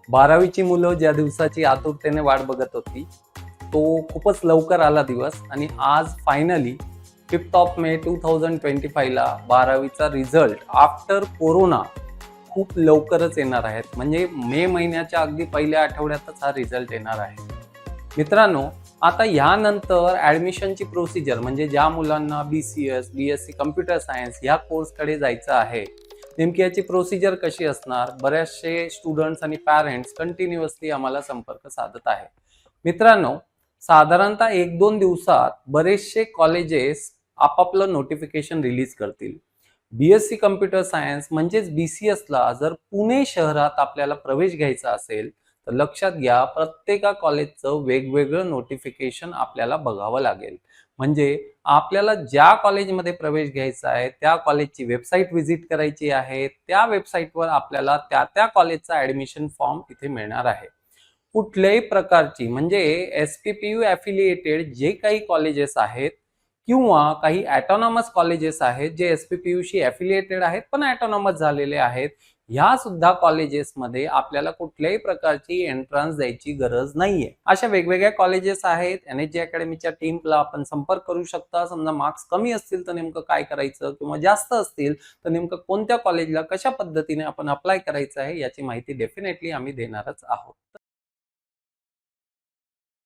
12वीची मुलं ज्या दिवसाची आतुरतेने वाट बघत होती, तो खूपच लवकर आला दिवस आणि आज फायनली 5th ऑफ मे 2025 ला 12वीचा रिझल्ट आफ्टर कोरोना खूप लवकरच येणार आहेत. म्हणजे मे महिन्याच्या अगदी पहिल्या आठवड्यातच हा रिझल्ट येणार आहे. मित्रांनो, आता यानंतर ॲडमिशनची प्रोसिजर म्हणजे ज्या मुलांना BCS, BSc कम्प्युटर सायन्स ह्या कोर्सकडे जायचं आहे, नेमकी याची प्रोसिजर कशी असणार? बरेचसे स्टुडंट्स आणि पॅरेंट्स कंटिन्युअसली आम्हाला संपर्क साधत आहे. मित्रांनो, साधारणतः 1-2 दिवसात बरेचसे कॉलेजेस आपापलं नोटिफिकेशन रिलीज करतील. BSc कम्प्युटर सायन्स म्हणजेच BCSला जर पुणे शहरात आपल्याला प्रवेश घ्यायचा असेल, तर लक्षात घ्या प्रत्येका कॉलेजचं वेगवेगळं नोटिफिकेशन आपल्याला बघावं लागेल. म्हणजे आपल्याला ज्या कॉलेजमध्ये प्रवेश घ्यायचा आहे त्या कॉलेजची वेबसाईट व्हिजिट करायची आहे. त्या वेबसाईटवर आपल्याला त्या कॉलेजचा ऍडमिशन फॉर्म इथे मिळणार आहे. कुठल्याही प्रकारची म्हणजे SPPU ॲफिलिएटेड जे काही कॉलेजेस आहेत किंवा काही ॲटॉनॉमस कॉलेजेस आहेत जे SPPU शी ॲफिलिएटेड आहेत पण ॲटॉनॉमस झालेले आहेत, ह्या सुद्धा कॉलेजेसमध्ये आपल्याला कुठल्याही प्रकारची एंट्रन्स द्यायची गरज नाहीये. अशा वेगवेगळ्या कॉलेजेस आहेत. NHG अकॅडमीच्या टीमला आपण संपर्क करू शकता. समजा मार्क्स कमी असतील तर नेमकं काय करायचं किंवा जास्त असतील तर नेमकं कोणत्या कॉलेजला कशा पद्धतीने आपण अप्लाय करायचं आहे याची माहिती डेफिनेटली आम्ही देणारच आहोत.